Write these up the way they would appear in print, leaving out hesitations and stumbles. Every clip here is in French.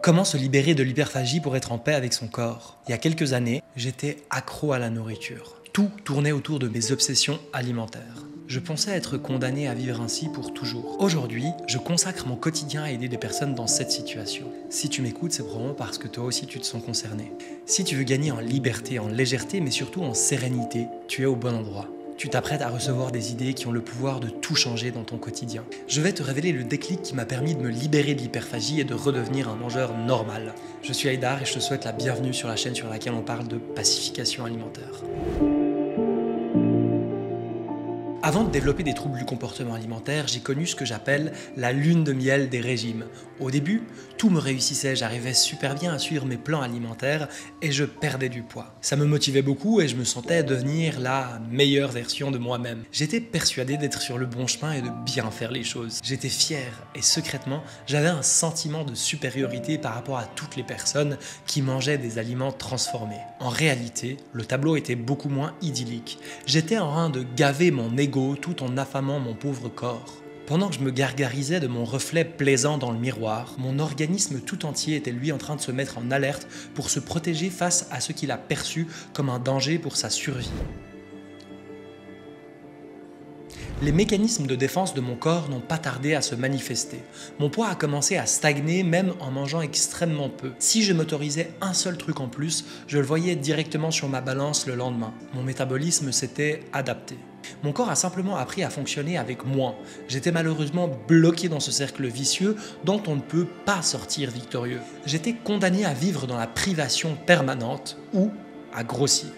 Comment se libérer de l'hyperphagie pour être en paix avec son corps? Il y a quelques années, j'étais accro à la nourriture. Tout tournait autour de mes obsessions alimentaires. Je pensais être condamné à vivre ainsi pour toujours. Aujourd'hui, je consacre mon quotidien à aider des personnes dans cette situation. Si tu m'écoutes, c'est probablement parce que toi aussi tu te sens concerné. Si tu veux gagner en liberté, en légèreté, mais surtout en sérénité, tu es au bon endroit. Tu t'apprêtes à recevoir des idées qui ont le pouvoir de tout changer dans ton quotidien. Je vais te révéler le déclic qui m'a permis de me libérer de l'hyperphagie et de redevenir un mangeur normal. Je suis Haïdar et je te souhaite la bienvenue sur la chaîne sur laquelle on parle de pacification alimentaire. Avant de développer des troubles du comportement alimentaire, j'ai connu ce que j'appelle la lune de miel des régimes. Au début, tout me réussissait, j'arrivais super bien à suivre mes plans alimentaires et je perdais du poids. Ça me motivait beaucoup et je me sentais devenir la meilleure version de moi-même. J'étais persuadé d'être sur le bon chemin et de bien faire les choses. J'étais fier et secrètement, j'avais un sentiment de supériorité par rapport à toutes les personnes qui mangeaient des aliments transformés. En réalité, le tableau était beaucoup moins idyllique. J'étais en train de gaver mon ego tout en affamant mon pauvre corps. Pendant que je me gargarisais de mon reflet plaisant dans le miroir, mon organisme tout entier était lui en train de se mettre en alerte pour se protéger face à ce qu'il a perçu comme un danger pour sa survie. Les mécanismes de défense de mon corps n'ont pas tardé à se manifester. Mon poids a commencé à stagner même en mangeant extrêmement peu. Si je m'autorisais un seul truc en plus, je le voyais directement sur ma balance le lendemain. Mon métabolisme s'était adapté. Mon corps a simplement appris à fonctionner avec moins. J'étais malheureusement bloqué dans ce cercle vicieux dont on ne peut pas sortir victorieux. J'étais condamné à vivre dans la privation permanente ou à grossir.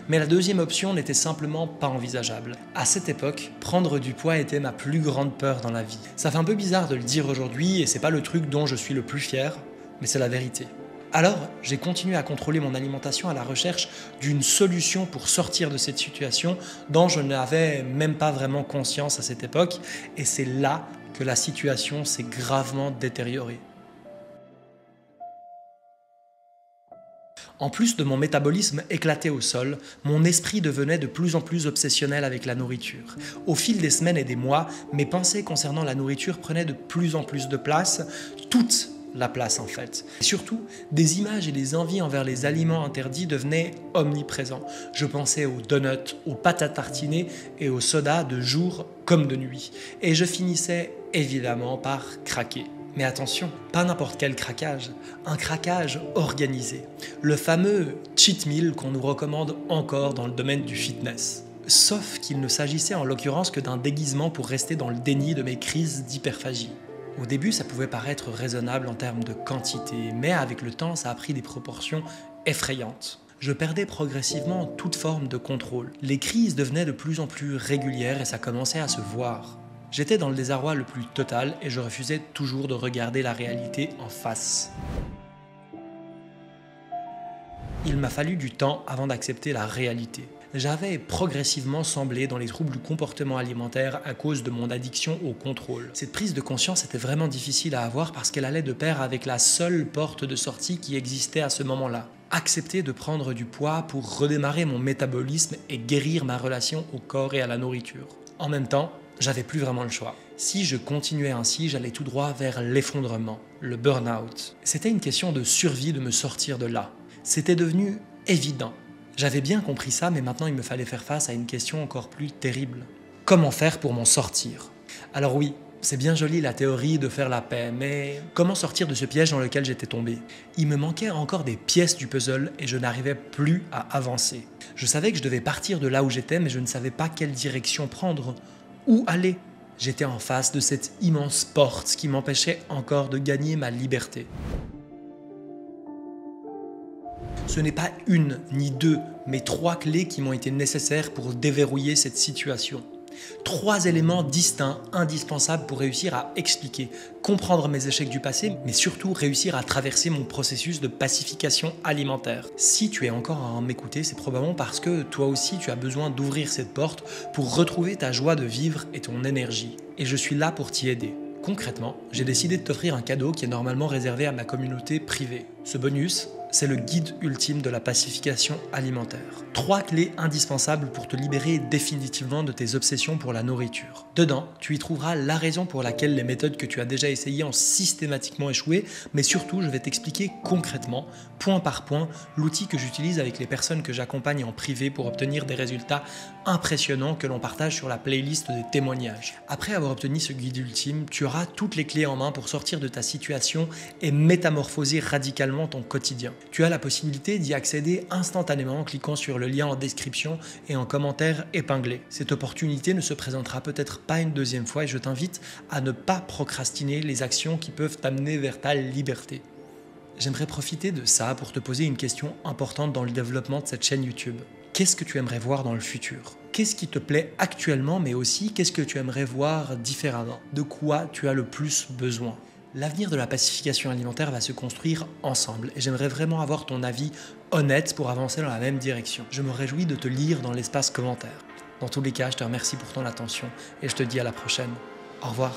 Mais la deuxième option n'était simplement pas envisageable. À cette époque, prendre du poids était ma plus grande peur dans la vie. Ça fait un peu bizarre de le dire aujourd'hui et c'est pas le truc dont je suis le plus fier, mais c'est la vérité. Alors, j'ai continué à contrôler mon alimentation à la recherche d'une solution pour sortir de cette situation dont je n'avais même pas vraiment conscience à cette époque, et c'est là que la situation s'est gravement détériorée. En plus de mon métabolisme éclaté au sol, mon esprit devenait de plus en plus obsessionnel avec la nourriture. Au fil des semaines et des mois, mes pensées concernant la nourriture prenaient de plus en plus de place, toute la place en fait. Et surtout, des images et des envies envers les aliments interdits devenaient omniprésents. Je pensais aux donuts, aux pâtes à tartiner et aux sodas de jour comme de nuit. Et je finissais évidemment par craquer. Mais attention, pas n'importe quel craquage, un craquage organisé. Le fameux cheat meal qu'on nous recommande encore dans le domaine du fitness. Sauf qu'il ne s'agissait en l'occurrence que d'un déguisement pour rester dans le déni de mes crises d'hyperphagie. Au début, ça pouvait paraître raisonnable en termes de quantité, mais avec le temps, ça a pris des proportions effrayantes. Je perdais progressivement toute forme de contrôle. Les crises devenaient de plus en plus régulières et ça commençait à se voir. J'étais dans le désarroi le plus total et je refusais toujours de regarder la réalité en face. Il m'a fallu du temps avant d'accepter la réalité. J'avais progressivement semblé dans les troubles du comportement alimentaire à cause de mon addiction au contrôle. Cette prise de conscience était vraiment difficile à avoir parce qu'elle allait de pair avec la seule porte de sortie qui existait à ce moment-là. Accepter de prendre du poids pour redémarrer mon métabolisme et guérir ma relation au corps et à la nourriture. En même temps, j'avais plus vraiment le choix. Si je continuais ainsi, j'allais tout droit vers l'effondrement, le burn-out. C'était une question de survie de me sortir de là. C'était devenu évident. J'avais bien compris ça, mais maintenant il me fallait faire face à une question encore plus terrible. Comment faire pour m'en sortir? Alors oui, c'est bien joli la théorie de faire la paix, mais comment sortir de ce piège dans lequel j'étais tombé? Il me manquait encore des pièces du puzzle et je n'arrivais plus à avancer. Je savais que je devais partir de là où j'étais, mais je ne savais pas quelle direction prendre. Où aller? J'étais en face de cette immense porte qui m'empêchait encore de gagner ma liberté. Ce n'est pas une ni deux, mais 3 clés qui m'ont été nécessaires pour déverrouiller cette situation. 3 éléments distincts, indispensables pour réussir à expliquer, comprendre mes échecs du passé, mais surtout réussir à traverser mon processus de pacification alimentaire. Si tu es encore à m'écouter, c'est probablement parce que toi aussi tu as besoin d'ouvrir cette porte pour retrouver ta joie de vivre et ton énergie. Et je suis là pour t'y aider. Concrètement, j'ai décidé de t'offrir un cadeau qui est normalement réservé à ma communauté privée. Ce bonus, c'est le guide ultime de la pacification alimentaire. 3 clés indispensables pour te libérer définitivement de tes obsessions pour la nourriture. Dedans, tu y trouveras la raison pour laquelle les méthodes que tu as déjà essayées ont systématiquement échoué, mais surtout, je vais t'expliquer concrètement, point par point, l'outil que j'utilise avec les personnes que j'accompagne en privé pour obtenir des résultats impressionnants que l'on partage sur la playlist des témoignages. Après avoir obtenu ce guide ultime, tu auras toutes les clés en main pour sortir de ta situation et métamorphoser radicalement ton quotidien. Tu as la possibilité d'y accéder instantanément en cliquant sur le lien en description et en commentaire épinglé. Cette opportunité ne se présentera peut-être pas une deuxième fois et je t'invite à ne pas procrastiner les actions qui peuvent t'amener vers ta liberté. J'aimerais profiter de ça pour te poser une question importante dans le développement de cette chaîne YouTube. Qu'est-ce que tu aimerais voir dans le futur ? Qu'est-ce qui te plaît actuellement, mais aussi qu'est-ce que tu aimerais voir différemment ? De quoi tu as le plus besoin ? L'avenir de la pacification alimentaire va se construire ensemble et j'aimerais vraiment avoir ton avis honnête pour avancer dans la même direction. Je me réjouis de te lire dans l'espace commentaire. Dans tous les cas, je te remercie pour ton attention et je te dis à la prochaine. Au revoir.